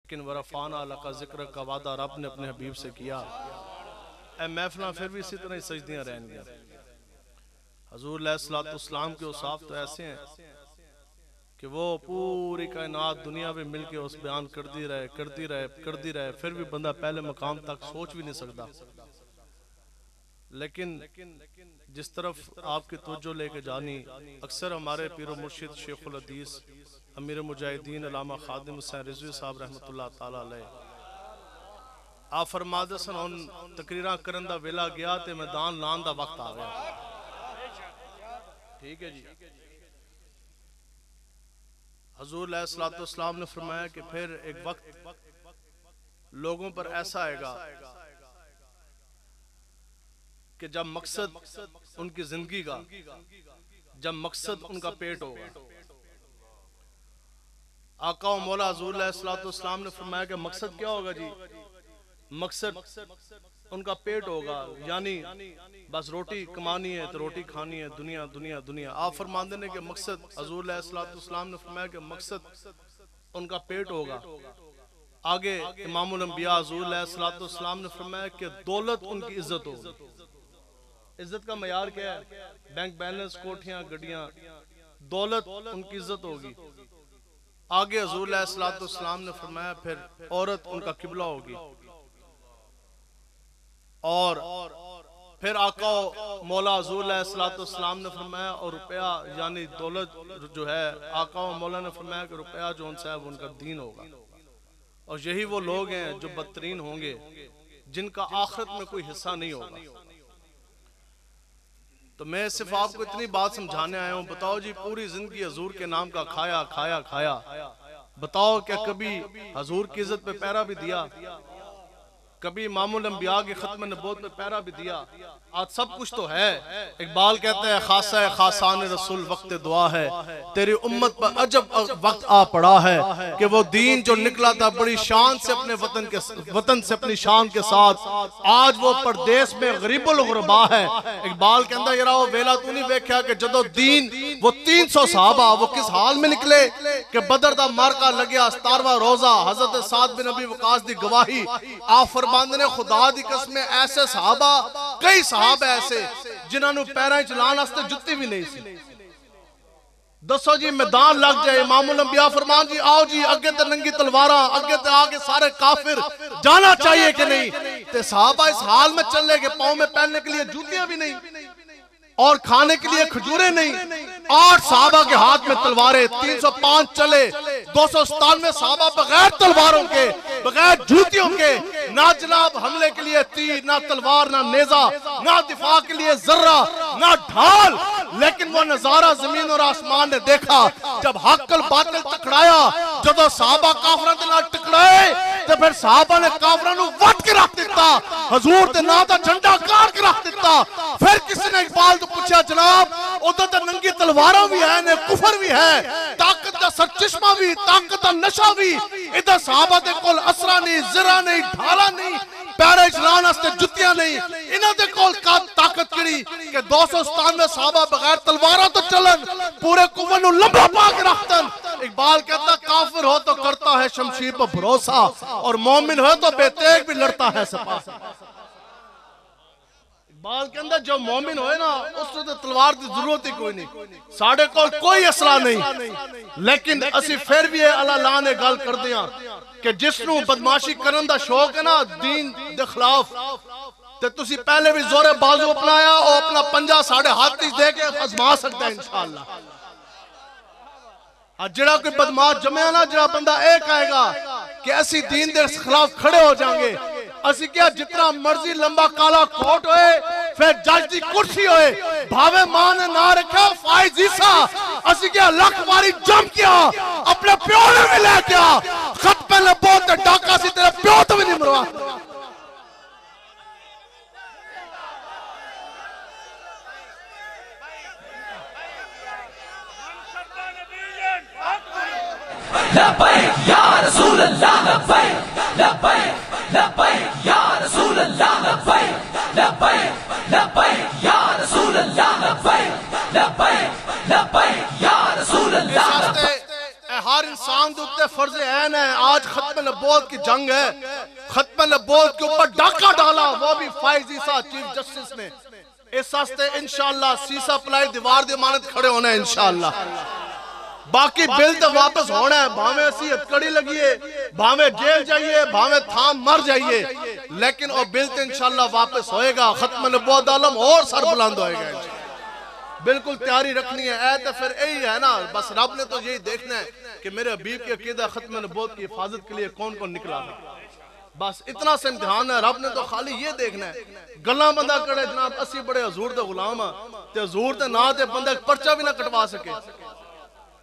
لیکن ورفعنا لک ذکرک کا وعدہ رب نے اپنے حبیب سے کیا. اے محفلہ پھر بھی اسی طرح ہی سجدیاں رہن گیا. حضور علیہ السلام کے اوصاف تو ایسے ہیں کہ وہ پوری کائنات دنیا میں مل کے اس بیان کرتی رہے پھر بھی بندہ پہلے مقام تک سوچ بھی نہیں سکتا. لیکن جس طرف آپ کی توجہ لے کے جانی اکثر ہمارے پیر و مرشد شیخ الحدیث امیر مجاہدین علامہ خادم حسین رضوی صاحب رحمۃ اللہ تعالی علیہ آپ فرماتے سن ان تقریراں کرن دا ویلا گیا تے میدان لان دا وقت آ گیا. ٹھیک ہے جی. حضور علیہ السلام نے فرمایا کہ پھر ایک وقت لوگوں پر ایسا آئے گا کہ جب مقصد ان کی زندگی کا جب مقصد ان کا پیٹ ہوگا. آقا و مولا حضور علیہ السلام نے فرمایا کہ مقصد کیا ہوگا جی؟ مقصد ان کا پیٹ ہوگا, یعنی بس روٹی کمانی ہے تو روٹی کھانی ہے, دنیا دنیا دنیا. آپ فرماندے نے کہ مقصد حضور علیہ السلام نے فرمایا کہ مقصد ان کا پیٹ ہوگا. آگے امام الانبیاء حضور علیہ السلام نے فرمایا کہ دولت ان کی عزت ہوگی. عزت کا معیار کیا ہے؟ بینک بیلنس, کوٹھیاں, گڈیاں. دولت ان کی عزت ہوگی. آگے حضور علیہ السلام نے فرمایا پھر عورت ان کا قبلہ ہوگی. اور پھر آقا مولا حضور علیہ السلام نے فرمایا اور روپیہ یعنی دولت جو ہے, آقا و مولا نے فرمایا کہ روپیہ جو ان سے ہے وہ ان کا دین ہوگا. اور یہی وہ لوگ ہیں جو بدترین ہوں گے جن کا آخرت میں کوئی حصہ نہیں ہوگا. تو میں صرف آپ کو اتنی بات سمجھانے آیا ہوں. بتاؤ جی پوری زندگی حضور کے نام کا کھایا کھایا کھایا, بتاؤ کیا کبھی حضور کی عزت پہ پیرا بھی دیا؟ کبھی امام الانبیاء کی ختم نبوت میں پیرا بھی دیا؟ آج سب کچھ تو ہے. اقبال کہتا ہے خاصہ خاصان رسول وقت دعا ہے, تیری امت پر عجب وقت آ پڑا ہے کہ وہ دین جو نکلا تھا بڑی شان سے اپنے وطن سے اپنی شان کے ساتھ, آج وہ پردیس میں غریب الغربا ہے. اقبال کہتا ہے یرا وہ ویلا تو نہیں دیکھا کہ جدو دین وہ 300 صحابہ وہ کس حال میں نکلے کہ بدر دا مارکا لگیا 17واں روزہ, حضرت سعد بن ابی وقاص دی گواہی. آپ فرماندے نے خدا دی قسم ایسے صحابہ, کئی صحابہ ایسے جنہاں نو پیرائیں چلان واسطے جتی بھی نہیں سی. دسو جی میدان لگ جائے, امام الانبیاء فرمان جی آؤ جی اگے تے ننگی تلواراں, اگے تے آگے سارے کافر, جانا چاہیے کہ نہیں؟ تے صحابہ اس حال میں چلے کہ پاؤں میں پہننے کے لیے جوتیاں بھی نہیں اور کھانے کے لیے کھجوریں نہیں. 8 صحابہ کے ہاتھ میں تلواریں, 305 چلے, 297 صحابہ بغیر تلواروں کے بغیر جوتیوں کے, نہ جناب حملے کے لیے تیر, نہ تلوار, نہ نیزہ, نہ دفاع کے لیے ذرہ, نہ ڈھال. لیکن وہ نظارہ زمین اور آسمان نے دیکھا جب حق الباطل ٹکرایا, جب صحابہ کافروں کے نہ ٹکرائے تو پھر صحابہ نے کافروں نو وٹ کے رکھ دیتا, حضور تے نہ دا جھنڈا کاٹ کے رکھ دیتا. پھر کسی نے اقبال تو پوچھا جناب ادھر تے ننگی تلواروں بھی ہے, نے کفر بھی ہے, طاقت دا سرچشمہ بھی, طاقت دا نشہ بھی, ادھر صحابہ دے کول اسرا نہیں, زرہ نہیں, ڈھالا نہیں, پیرے چلان واسطے جتیاں نہیں, انہاں دے کول طاقت کڑی کہ 297 صحابہ بغیر تلواراں تو چلن, پورے کفر نو لمبا پا کے رکھتن. اقبال کہتا کافر ہو تو کرتا ہے شمشیر پر بھروسہ, اور مومن ہو تو بے تیغ بھی لڑتا ہے سپاہ. اقبال کے اندر جو مومن ہوئے نا اس سے تلوار دی ضرورت ہی کوئی نہیں, ساڑھے کوئی اسلحہ نہیں. لیکن اسی پھر بھی اللہ لاہ نے گل کر دیا کہ جس نو بدماشی کرن دا شوق ہے نا دین دے خلاف, تے تسی پہلے بھی زور بازو اپنایا اور اپنا پنجہ ساڑھے ہاتھ دے کے ازما سکتا ہے انشاءاللہ. جڑا کوئی بدماش جمعہ نا, جڑا بندہ ایک آئے گا کہ اسی دین دے خلاف کھڑے ہو جائیں گے, اسی کیا جتنا مرضی لمبا کالا کوٹ ہوئے, پھر جج دی کرسی ہوئے, بھاوے ماں نے نہ رکھا فائز عیسیٰ, اسی کیا لکھ باری جم کیا اپنے پیو نے بھی لے کیا, خط پہ لبوت تے ڈاکہ سی تیرے پیو تو بھی نہیں مروا. لبیک یا رسول اللہ لبیک, لبیک لبیک یا رسول اللہ لبیک, لبیک لبیک یا رسول اللہ لبیک, لبیک لبیک یا رسول اللہ لبیک. ہر انسان دے اوپر فرض عین ہے. آج ختم نبوت کی جنگ ہے. ختم نبوت کے اوپر ڈاکہ ڈالا وہ بھی فائز عیسیٰ چیف جسٹس نے. اس واسطے انشاءاللہ سیسا پلائی دیوار دی امانت کھڑے ہونا ہے انشاءاللہ. باقی بل تو واپس ہونا ہے. بھاویں اسی ہتکڑی لگیے, بھاویں جیل جائیے, بھاویں تھام مر جائیے, لیکن وہ بل تو انشاءاللہ واپس ہوئے گا. ختم نبوت عالم اور سر بلند ہوئے گا. بالکل تیاری رکھنی ہے. اے تو پھر یہی ہے نا, بس رب نے تو یہی دیکھنا ہے کہ میرے حبیب کی عقیدہ ختم نبوت کی حفاظت کے لیے کون کون نکلا ہے. بس اتنا سے امتحان ہے. رب نے تو خالی یہ دیکھنا ہے. گلاں بندہ کرے جناب اسی بڑے حضور دے غلام ہاں تے حضور دے نا تے بندہ پرچہ بھی نہ کٹوا سکے.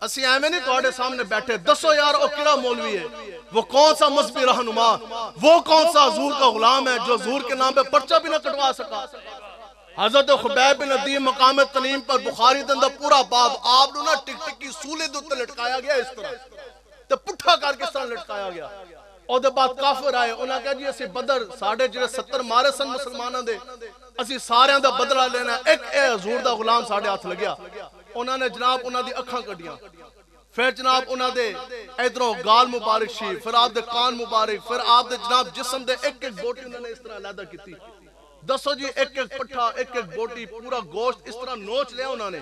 اسی ایمیں نہیں توڑے سامنے بیٹھے. دسو یار وہ کیڑا مولوی ہے, وہ کون سا مذہبی رہنما, وہ کون سا حضور کا غلام ہے جو حضور کے نام پہ پرچہ بھی نہ کٹوا سکا. حضرت خبیب بن عدی مقام تنیم پر بخاری دے اندر پورا باب آپ نو نا ٹک ٹک کی سولے دے اوپر لٹکایا گیا اس طرح تے پٹھا کر کے اس طرح لٹکایا گیا. اور دے بعد کافر آئے, انہاں کہا جی اسی بدر ساڑھے جڑے 70 مارے سن مسلمانوں دے, اسی سارے دا بدلہ لینا. ایک اے حضور دا غلام ساڑھے ہاتھ لگیا. انہاں نے جناب انہاں دی اکھاں کڈیاں, پھر جناب انہاں دے ادھروں گال مبارک شی, پھر آپ دے کان مبارک, پھر آپ دے جناب جسم دے ایک ایک بوٹی انہوں نے اس طرح علیحدہ کیتی. دسو جی ایک ایک پٹھا, ایک ایک بوٹی, پورا گوشت اس طرح نوچ لیا انہوں نے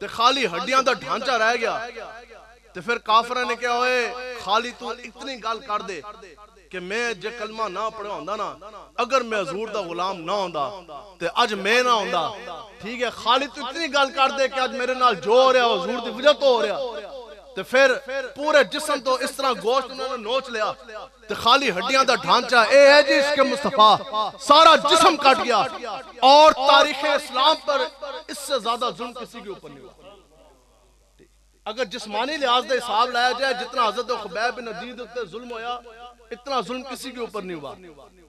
تے خالی ہڈیاں دا ڈھانچہ رہ گیا. تے پھر کافرہ نے کہا ہوئے خالی تو اتنی گال کر دے کہ میں جے کلمہ نہ پڑھا ہوندہ نا, اگر میں حضور دا غلام نہ ہوندہ تے اج میں نہ ہوندہ, ٹھیک ہے, خالی تو اتنی گال کر دے کہ اج میرے نال جو ہو رہا حضور دی وجہ تو ہو رہا. تے پھر پورے جسم تو اس طرح گوشت انہوں نے نوچ لیا تے خالی ہڈیاں دا ڈھانچہ. اے ہے جی اس کے مصطفیٰ, سارا جسم کٹ گیا. اور تاریخ اسلام پر اس سے زیادہ ظلم کسی کے اوپر نہیں ہوا. اگر جسمانی لحاظ دے حساب لایا جائے جتنا حضرت خبیب بن عدی تے ظلم ہویا, اتنا ظلم کسی کے اوپر نہیں ہوا.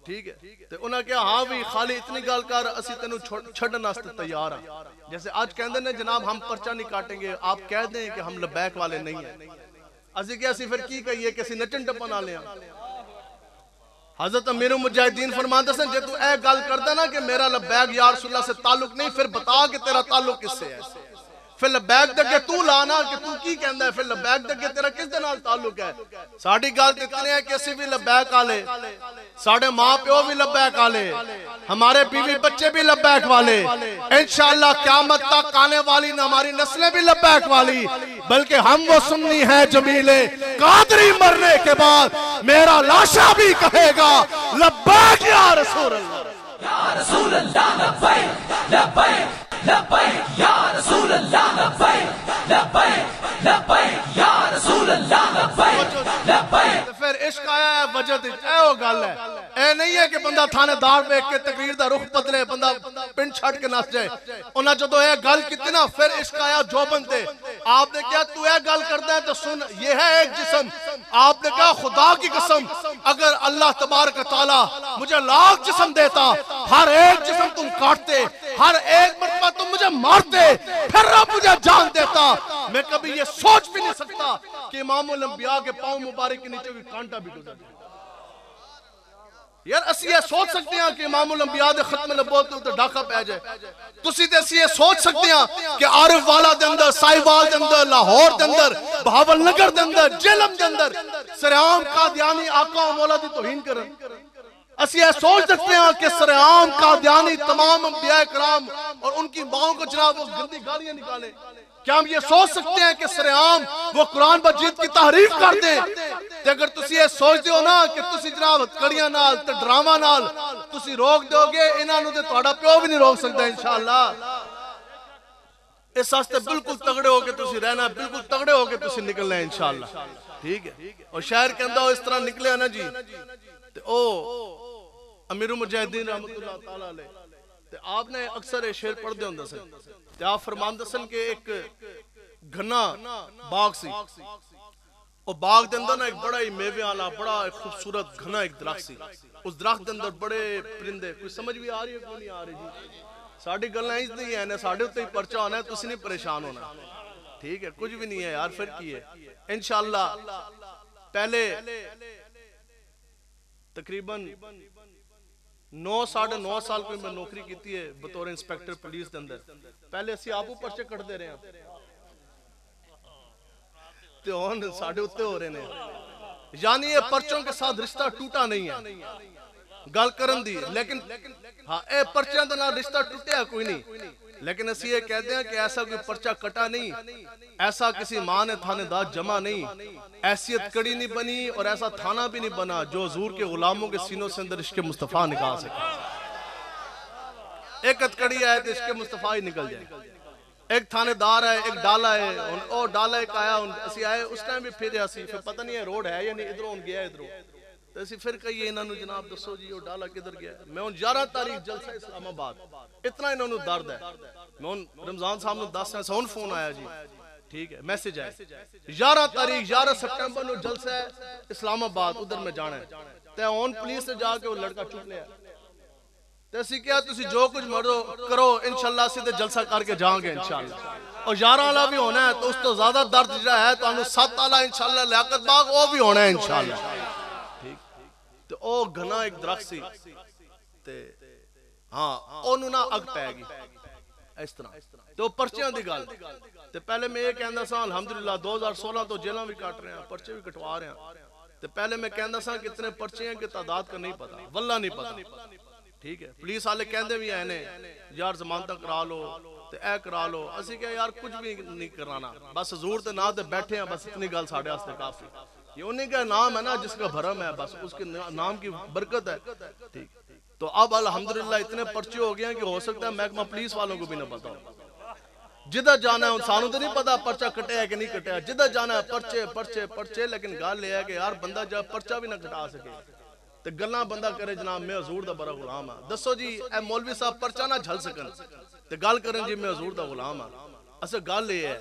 ٹھیک ہے, تے انہاں کہا ہاں بھی خالی اتنی گال کر, اسی تینوں چھڑن واسطے تیار ہیں. جیسے آج کہندے نے جناب ہم پرچہ نہیں کاٹیں گے, آپ کہہ دیں کہ ہم لبیک والے نہیں ہیں. اسی کیا اسی پھر کی کہیے کہ اسی نچن ٹپن آلے ہیں. حضرت امیر المجاہدین فرماتے ہیں جے تو اے گال کردہ نا کہ میرا لبیک یا رسول اللہ سے تعلق نہیں, پھر بتا کہ تیرا تعلق کس سے ہے. پھر لبیک دے کے تو لانا کہ تو کی کہندہ ہے, پھر لبیک دے کے تیرا کس دے نال تعلق ہے. ساڑھی گال اتنے ہیں کہ اسی بھی لبیک آلے, ساڑھے ماں پیو بھی لبیک آلے, ہمارے بیوی بچے بھی لبیک والے, انشاءاللہ قیامت تک آنے والی نہ ہماری نسلیں بھی لبیک والی, بلکہ ہم وہ سنی ہیں جمیلے قادری مرنے کے بعد میرا لاشا بھی کہے گا لبیک یا رسول اللہ. یا رسول اللہ لبیک لبیک لبیک یا رسول اللہ لبیک لبیک لبیک یا رسول اللہ لبیک لبیک. پھر عشق آیا ہے وجد, اے وہ گل ہے. اے نہیں ہے کہ بندہ تھانے دار پہ ایک کے تقریر دا رخ بدلے, بندہ پن چھڑ کے ناس جائے. انہاں جو اے گل کتنا پھر عشق آیا جو بنتے. آپ نے کہا تو اے گل کرتا ہے تو سن, یہ ہے ایک جسم. آپ نے کہا خدا کی قسم اگر اللہ تبارک تعالیٰ مجھے لاکھ جسم دیتا, ہر ایک جسم تم کاٹتے, ہر ایک مرتبہ تم مجھے مارتے, پھر رب مجھے جان دیتا, میں کبھی یہ سوچ بھی نہیں سکتا کہ امام الانبیاء کے پاؤں مبارک کے نیچے بھی کانٹا بھی گزر جائے. یار اسی یہ سوچ سکتے ہیں کہ امام الانبیاء دے ختم نبوت تے ڈاکہ پہ جائے. تسی تے اسی یہ سوچ سکتے ہیں کہ عارف والا دے اندر, سائیوال دے اندر, لاہور دے اندر, بہاول نگر دے اندر, جہلم دے اندر سرعام قادیانی آقا و مولا دی توہین کرن. اسی یہ سوچ سکتے ہیں کہ سرعام قادیانی تمام انبیاء کرام اور ان کی ماؤں کو جناب وہ گندی گالیاں نکالیں. کیا ہم یہ سوچ سکتے ہیں کہ سرعام وہ قرآن مجید کی تحریف کر دیں؟ تے اگر تسی یہ سوچ دیو نا کہ تسی جناب کڑیاں نال تے ڈرامہ نال تسی روک دو گے, انہاں نو تے تہاڈا پیو بھی نہیں روک سکتا انشاءاللہ. اس واسطے بالکل تگڑے ہو کے تسی رہنا, بالکل تگڑے ہو کے تسی نکلنا ہے انشاءاللہ. ٹھیک ہے, اور شاعر کہندہ ہو اس طرح نکلے ہیں نا جی, تے او امیر المجاہدین رحمت اللہ تعالیٰ علیہ, تے آپ نے اکثر شعر پڑھ دے ہوندہ سن. تے آپ فرماندہ سن کہ ایک گھنا باغ سی, اور باغ دے اندر نا ایک بڑا ہی میوے والا بڑا خوبصورت گھنا ایک درخت سی. اس درخت دے اندر بڑے پرندے, کوئی سمجھ بھی آ رہی ہے کوئی نہیں آ رہی جی. ساڑھی گلنا ہی نہیں ہے, ساڑھے ہوتے ہی پرچہ ہونا ہے, تو اسی نہیں پریشان ہونا. ٹھیک ہے, کچھ بھی نہیں ہے یار, پھر کی ہے انشاءاللہ. پہلے تقریباً 9-9.5 سال کوئی میں نوکری کیتی ہے بطور انسپیکٹر پولیس دے اندر. پہلے اسی آپو پرچے کٹ دے رہے ہیں. تے ہن ساڈے اوتے ہو رہے نے یعنی یہ پرچوں کے ساتھ رشتہ ٹوٹا نہیں ہے گل کرن دی لیکن ہاں اے پرچیاں دے نال رشتہ ٹوٹیا کوئی نہیں لیکن اسی یہ کہتے ہیں کہ ایسا کوئی پرچہ کٹا نہیں ایسا کسی ماں نے تھانے دار جمع نہیں حیثیت کڑی نہیں بنی اور ایسا تھانہ بھی نہیں بنا جو حضور کے غلاموں کے سینوں سے اندر عشق مصطفیٰ نکال سکے ایک کڑی آئے تو عشق مصطفیٰ ہی نکل جائے ایک تھانے دار ہے ایک ڈالا ہے اور ڈالا ایک آیا اسی آئے اس ٹائم بھی پھر اسی پھر پتہ نہیں ہے روڈ ہے یا نہیں ادھروں گیا ادھروں تو اسی پھر کہیے انہوں نے جناب دسو جی وہ ڈالا کدھر گیا میں ان 11 تاریخ جلسہ اسلام آباد اتنا انہوں نے درد ہے میں ان رمضان صاحب نے 10 سے ان فون آیا جی ٹھیک ہے میسج آئے 11 تاریخ 11 سپٹمبر نے جلسہ ہے اسلام آباد ادھر میں جانا ہے تو ان پولیس سے جا کے وہ لڑکا چک لیا تو اسی کیا تسی جو کچھ مرو کرو انشاءاللہ سیدھے جلسہ کر کے جائیں گے انشاءاللہ اور 11 والا بھی ہونا ہے تو اس تو زیادہ درد جا ہے تو انہوں 7 والا انشاءاللہ لیاقت باغ وہ بھی ہونا ہے انشاءاللہ تو او گھنا ایک درخت سی ہاں انہوں نہ اگ پہ گی اس طرح تو پرچیاں دی گل تو پہلے میں یہ کہندہ سا الحمدللہ 2016 تو جیلوں بھی کاٹ رہے ہیں پرچے بھی کٹوا رہے ہیں تو پہلے میں کہندہ سا کتنے پرچے ہیں کہ تعداد کا نہیں پتا واللہ نہیں پتا ٹھیک ہے پولیس والے کہندے بھی ہیں یار ضمانتاں کرا لو تے اے کرا لو اسی کہ یار کچھ بھی نہیں کرانا بس حضور تے نام تے بیٹھے ہیں بس اتنی گل ساڑھے واسطے کافی یہ انہیں کا نام ہے نا جس کا بھرم ہے بس اس کے نام کی برکت ہے ٹھیک تو اب الحمدللہ اتنے پرچے ہو گئے ہیں کہ ہو سکتا ہے محکمہ پولیس والوں کو بھی نہ پتا ہو جدھر جانا ہے انسانوں تو نہیں پتا پرچہ کٹے ہے کہ نہیں کٹے ہے جدھر جانا ہے پرچے پرچے پرچے لیکن گال لے ہے کہ یار بندہ جب پرچہ بھی نہ کٹا سکے تو گلنا بندہ کرے جناب میں حضور دا بڑا غلام ہاں دسو جی اے مولوی صاحب پرچہ نہ جھل سکن تو گال کریں جی میں حضور دا غلام ہاں اسے گال لے ہے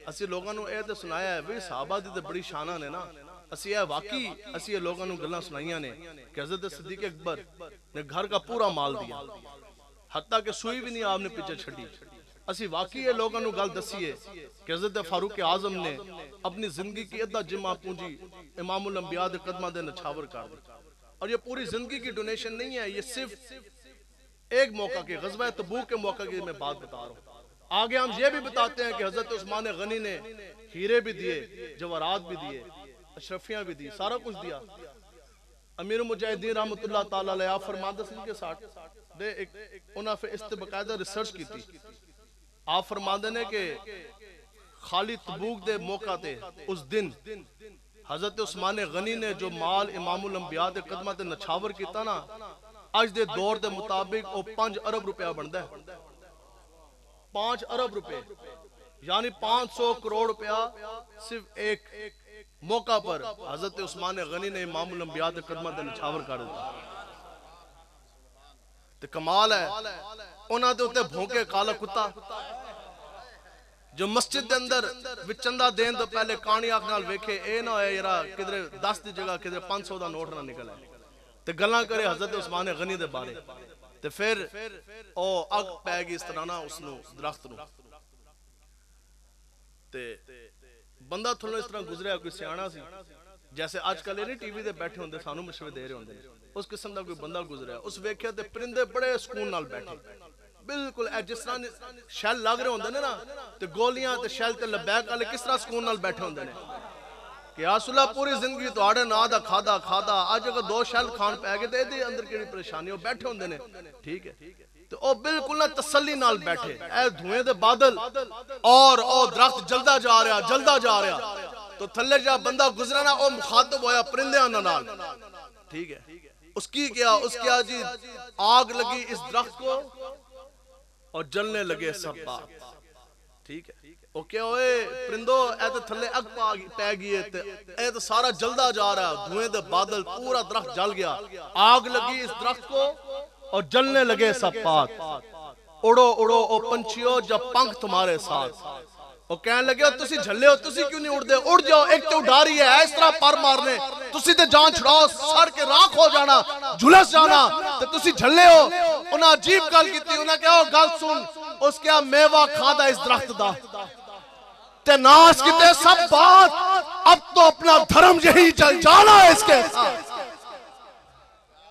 اسی لوگوں نے اے تے سنایا ہے بھئی صحابہ دی تے بڑی شانہ نے نا اسی اے واقعی اسی اے لوگوں نے گلنا سنائیاں نے کہ حضرت صدیق اکبر نے گھر کا پورا مال دیا حتیٰ کہ سوئی بھی نہیں آپ نے پیچھے چھڑی اسی واقعی اے لوگوں نے گل دسی ہے کہ حضرت فاروق اعظم نے اپنی زندگی کی ادھا جمعہ پونجی امام الانبیاء دے قدمہ دے نچھاور کر دی اور یہ پوری زندگی کی ڈونیشن نہیں ہے یہ صرف ایک موقع کے غزوہ تبوک کے موقع کی میں بات بتا رہا ہوں آگے ہم یہ بھی بتاتے ہیں کہ حضرت عثمان غنی نے ہیرے بھی دیے جوہرات بھی دیے اشرفیاں بھی دی سارا کچھ دیا امیر مجاہدین رحمت اللہ تعالیٰ علیہ آپ فرماندہ سن کے ساتھ دے انہاں پہ استبقاعدہ ریسرچ کی تھی آپ فرماندے نے کہ خالی تبوک دے موقع تے اس دن حضرت عثمان غنی نے جو مال امام الانبیاء دے قدمہ تے نچھاور کیتا نا آج دے دور دے مطابق وہ 5 ارب روپیہ بندہ ہے 5 ارب روپے یعنی 500 کروڑ روپیہ صرف ایک موقع پر حضرت عثمان غنی نے امام الانبیاء دے قدمہ دے نچھاور کر دیا تے کمال ہے انہاں دے ہوتے بھونکے کالا کتا جو مسجد دے اندر وچندہ دین تو پہلے کانی آنکھ نال ویکھے اے نہ ہے یرا کدھر 10 دی جگہ کدھر 500 دا نوٹ نہ نکل ہے تے گلاں کرے حضرت عثمان غنی دے بارے تے پھر او اگ پے گی اس طرح نہ اس نو درخت نو تے بندہ تھوڑا اس طرح گزریا کوئی سیانا سی جیسے آج کل نہیں ٹی وی دے بیٹھے ہوندے سانوں مشورے دے رہے ہوندے اس قسم دا کوئی بندہ گزریا اس ویکھیا تے پرندے بڑے سکون نال بیٹھے بالکل جس طرح شیل لگ رہے ہوندے نا تے گولیاں تے شیل تے لبیک والے کس طرح سکون نال بیٹھے ہوندے نے کہ یا رسول اللہ پوری زندگی تواڈے نا دا کھادا اج اگر 2 شیل کھان پے گئے تے دے اندر کیڑی پریشانی ہو بیٹھے ہوندے نے ٹھیک ہے تو او بالکل نہ تسلی نال بیٹھے اے دھوئیں دے بادل اور او درخت جلدا جا رہا تو تھلے جا بندہ گزرنا او مخاطب ہویا پرندیاں نال ٹھیک ہے اس کی کیا جی آگ لگی اس درخت کو اور جلنے لگے سب بات ٹھیک ہے او کیا ہوئے پرندو اے تو تھلے اگ پہ گئی اے تو سارا جلدا جا رہا ہے دھوئیں دے بادل پورا درخت جل گیا آگ لگی اس درخت کو اور جلنے لگے سب بات اڑو او پنچھیو جب پنکھ تمہارے ساتھ وہ کہنے لگے تسی جھلے ہو تسی کیوں نہیں اڑ دے اڑ جاؤ ایک تو اڑا رہی ہے اس طرح پر مارنے تسی تے جان چھڑاؤ سر کے راکھ ہو جانا جھلس جانا تے تسی جھلے ہو انہاں عجیب گل کیتی انہاں کہا گل سن اس کیا میوہ کھادا اس درخت دا تے ناس کیتے سب بات اب تو اپنا دھرم یہی چل جانا ہے اس کے ساتھ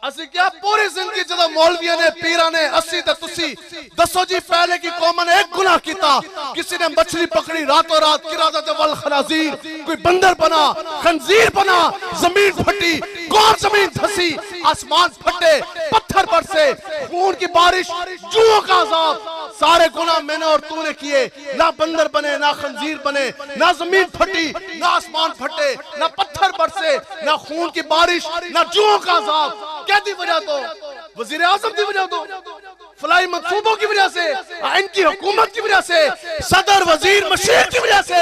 اسی کیا پوری زندگی جدو مولویاں نے پیران نے اسی تے تسی دسو جی پہلے کی قوم نے ایک گناہ کیتا کسی نے مچھلی پکڑی راتوں رات قرادت والخنازیر کوئی بندر بنا خنزیر بنا زمین پھٹی کون زمین دھسی آسمان پھٹے پتھر برسے خون کی بارش جوؤں کا عذاب سارے گناہ میں نے اور تو نے کیے نہ بندر بنے نہ خنزیر بنے نہ زمین پھٹی نہ آسمان پھٹے نہ پتھر برسے نہ خون کی بارش نہ جوؤں کا عذاب کیا دی وجہ تو وزیر اعظم دی وجہ تو فلائی منصوبوں کی وجہ سے ان کی حکومت کی وجہ سے صدر وزیر مشیر کی وجہ سے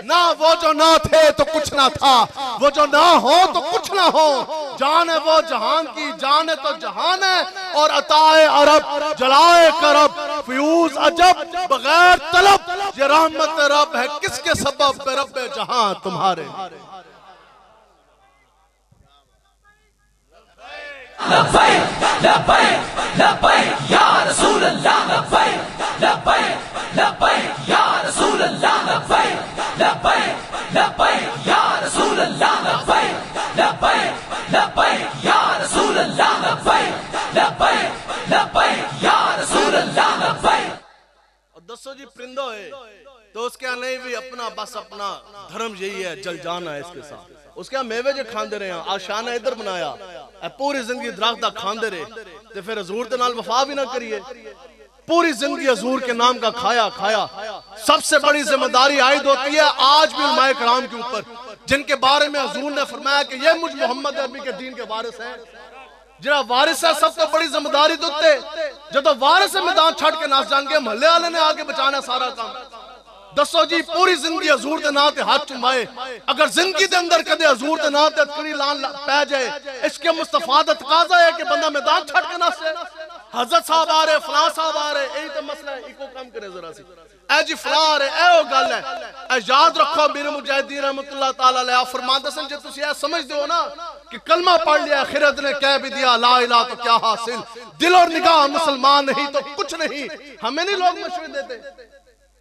نہ وہ جو نہ تھے تو کچھ نہ تھا وہ جو نہ ہو تو کچھ نہ ہو جان ہے وہ جہان کی جان ہے تو جہان ہے اور عطائے عرب جلائے کرب فیوز عجب بغیر طلب یہ رحمت رب ہے کس کے سبب پہ رب جہاں تمہارے لبیک لبیک لبیک یا رسول اللہ لبیک لبیک لبیک یا رسول اللہ لبیک لبیک لبیک یا رسول اللہ لبیک لبیک لبیک یا رسول اللہ لبیک لبیک لبیک یا رسول اللہ لبیک اور دسو جی پرندہ ہے تو اس کے نہیں بھی اپنا بس اپنا دھرم یہی ہے جل جانا ہے اس کے ساتھ اس کے میوے جو کھاندے رہے ہیں آشانہ ادھر بنایا اے پوری زندگی درختہ کھاندے رہے تو پھر حضور دے نال وفا بھی نہ کریے پوری زندگی حضور کے نام کا کھایا کھایا سب سے بڑی ذمہ داری عائد ہوتی ہے آج بھی علماء کرام کے اوپر جن کے بارے میں حضور نے فرمایا کہ یہ مجھ محمد عربی کے دین کے وارث ہیں جنہا وارث ہے سب سے بڑی ذمہ داری دوتے جدو وارث میدان چھڑ کے ناس جان گے محلے والے نے آگے بچانا سارا کام دسو جی پوری زندگی حضور دے نام تے ہاتھ چمائے اگر زندگی دے اندر کدے حضور دے نام تے اتکڑی لان پہ جائے اس کے مصطفیٰ دا تقاضا ہے کہ بندہ میدان چھڑ کے ناس حضرت صاحب آ رہے فلاں صاحب آ رہے یہی تو مسئلہ ہے ایک کو کام کرے ذرا سی اے جی فلاں آ رہے اے وہ گل ہے اے یاد رکھو میرے مجاہدین رحمت اللہ تعالیٰ علیہ فرمان دسن جے تسی اے سمجھ دے ہو نا کہ کلمہ پڑھ لیا خیرت نے کہہ بھی دیا لا الہ تو کیا حاصل دل اور نگاہ مسلمان نہیں تو کچھ نہیں ہمیں نہیں لوگ مشورے دیتے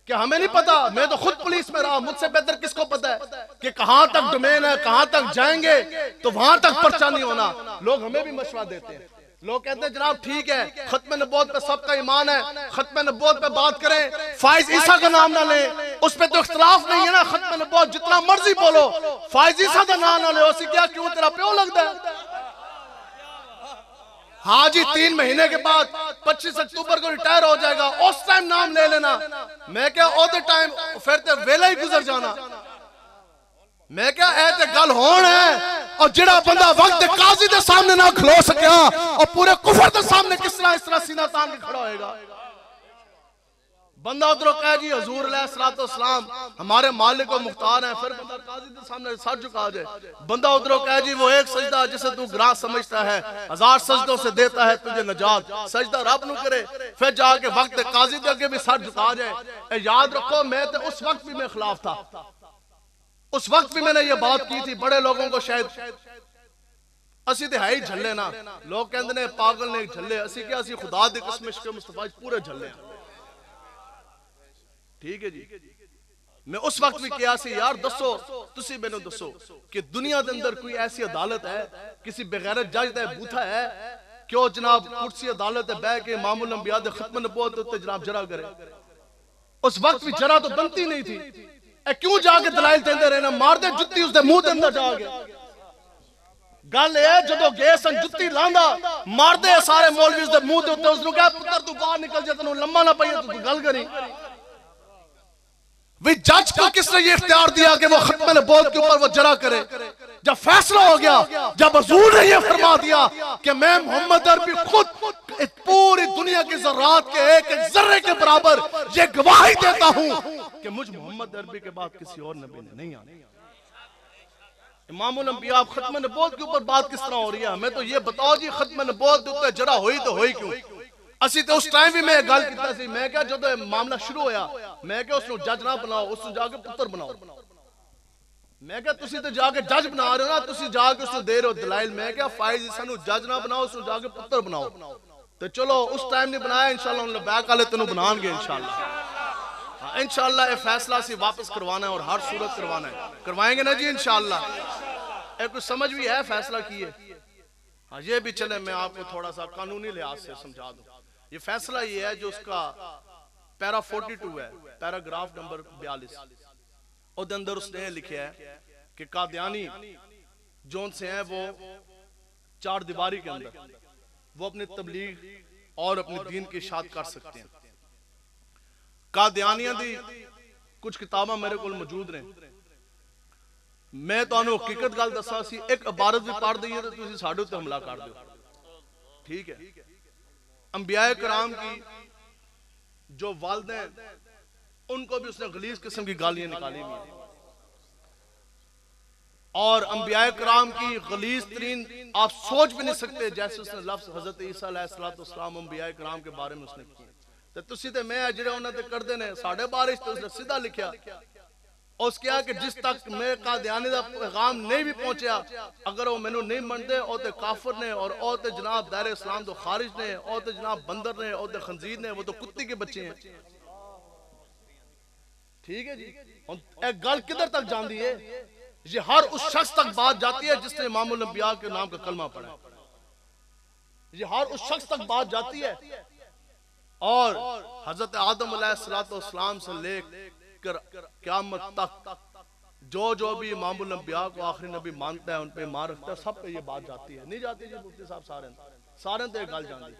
کہ ہمیں نہیں پتا میں تو خود پولیس میں رہا مجھ سے بہتر کس کو پتا ہے کہ کہاں تک ڈومین ہے کہاں تک جائیں گے تو وہاں تک پرچہ نہیں ہونا لوگ ہمیں بھی مشورہ دیتے ہیں لوگ کہتے ہیں جناب ٹھیک ہے ختم نبوت پہ سب کا ایمان ہے ختم نبوت پہ بات کریں فائز عیسیٰ کا نام نہ لیں اس پہ تو اختلاف نہیں ہے نا ختم نبوت جتنا مرضی بولو فائز عیسیٰ کا نام نہ لیں اسی کیا کیوں تیرا پیو لگتا ہے ہاں جی 3 مہینے کے بعد 25 اکتوبر کو ریٹائر ہو جائے گا اس ٹائم نام لے لینا میں کیا او دے ٹائم پھر تے ویلا ہی گزر جانا میں کیا اے تے گل ہون ہے اور جڑا بندہ وقت قاضی دے سامنے نہ کھلو سکیا اور پورے کفر دے سامنے کس طرح سینہ تان کے کھڑا ہوئے گا بندہ ادھر کہا جی حضور علیہ السلام ہمارے مالک و مختار ہیں پھر بندہ قاضی دے سامنے سر جھکا جائے بندہ ادھر کہا جی وہ ایک سجدہ جسے تو گراں سمجھتا ہے 1000 سجدوں سے دیتا ہے تجھے نجات سجدہ رب نو کرے پھر جا کے وقت قاضی دے اگے بھی سر جھکا جائے اے یاد رکھو میں تے اس وقت بھی میں خلاف تھا اس وقت بھی میں نے یہ بات کی تھی بڑے لوگوں کو شاید اسی تے ہے ہی جھلے نا لوگ کہندے نے پاگل نے جھلے اسی کیا اسی خدا دے قسم عشق مصطفیٰ پورے جھلے ہیں ٹھیک ہے جی میں اس وقت بھی کیا سی یار دسو تسی میں نے دسو کہ دنیا دے اندر کوئی ایسی عدالت ہے کسی بغیرت جج دے بوتھا ہے کیوں جناب کرسی عدالت ہے بے کے امام الانبیاء دے ختم نبوت تے جناب جرا کرے اس وقت بھی جرا تو بنتی نہیں تھی اے کیوں جا کے دلائل دیندے رہنا مار دے جتی اس دے منہ دے اندر جا کے گل ہے جدو گئے سن جتی لاندا مار دے سارے مولوی دے منہ دے اوتے اس نو کہا پتر تو باہر نکل جا تینوں لمبا نہ پئی تو گل کری وہ جج کو کس نے یہ اختیار دیا کہ وہ ختم نبوت کے اوپر وہ جرا کرے جب فیصلہ ہو گیا جب حضور نے یہ فرما دیا کہ میں محمد عربی خود پوری دنیا کی ذرات کے ایک ذرے کے برابر یہ گواہی دیتا ہوں کہ مجھ محمد عربی کے بعد کسی اور نبی نے نہیں آنا امام الانبیاء ختم نبوت کے اوپر بات کس طرح ہو رہی ہے ہمیں تو یہ بتاؤ جی ختم نبوت کے اوپر جرا ہوئی تو ہوئی کیوں اسی تو اس ٹائم بھی میں گل کیتا سی میں کیا جب معاملہ شروع ہویا میں کیا اس کو جج نہ بناؤ اس کو جا کے پتر بناؤ میں کیا تسی تو جا کے جج بنا رہے ہو نا تسی جا کے اس کو دے رہے ہو دلائل میں کیا فائز عیسیٰ نو جج نہ بناؤ اس کو جا کے پتر بناؤ تو چلو اس ٹائم نہیں بنایا انشاءاللہ انہوں بیک آلے تنو بنان گے انشاءاللہ انشاءاللہ یہ فیصلہ سی واپس کروانا ہے اور ہر صورت کروانا ہے کروائیں گے نا جی انشاءاللہ اے کوئی سمجھ بھی ہے فیصلہ کیے ہاں یہ بھی چلے میں آپ کو تھوڑا سا قانونی لحاظ سے سمجھا دوں. یہ فیصلہ یہ ہے جو اس کا پیرا 42 ہے, پیراگراف نمبر 42, اور دے اندر اس نے لکھا ہے کہ قادیانی جون سے ہیں وہ چار دیواری کے اندر وہ اپنی تبلیغ اور اپنی دین کی اشاعت کر سکتے ہیں. قادیانیاں دی کچھ کتاباں میرے کو موجود نے, میں تو انہوں حقیقت گل دسا سی, ایک عبارت بھی پڑھ دئیے تو تسی ساڑھے تے حملہ کر دو. ٹھیک ہے, انبیاء کرام کی جو والدین ان کو بھی اس نے غلیظ قسم کی گالیاں نکالی ہوئی ہیں, اور انبیاء کرام کی غلیظ ترین آپ سوچ بھی نہیں سکتے جیسے اس نے لفظ حضرت عیسیٰ علیہ السلام انبیاء کرام کے بارے میں اس نے کیا. تو تسی تے میں جڑے انہوں نے کر دینے ساڑھے بارش تو اس نے سیدھا لکھیا, اور اس کیا کہ جس تک میں قادیانی دا پیغام نہیں بھی پہنچیا, اگر وہ مینوں نہیں منتے او تے کافر نے, اور او تے جناب دائر اسلام تو خارج نے, او تے جناب بندر نے, او تے خنزیر نے, وہ تو کتی کے بچے ہیں. ٹھیک ہے جی, ایک گل کدھر تک جاندی ہے؟ یہ ہر اس شخص تک بات جاتی ہے جس نے امام الانبیاء کے نام کا کلمہ پڑھا ہے. یہ ہر اس شخص تک بات جاتی ہے, اور حضرت آدم علیہ السلام سے لے کر قیامت تک جو بھی امام الانبیاء کو آخری نبی مانتا ہے, ان پہ ایمان رکھتا ہے, سب پہ یہ بات جاتی ہے. نہیں جاتی جی مفتی صاحب سارے تے گل جاندی.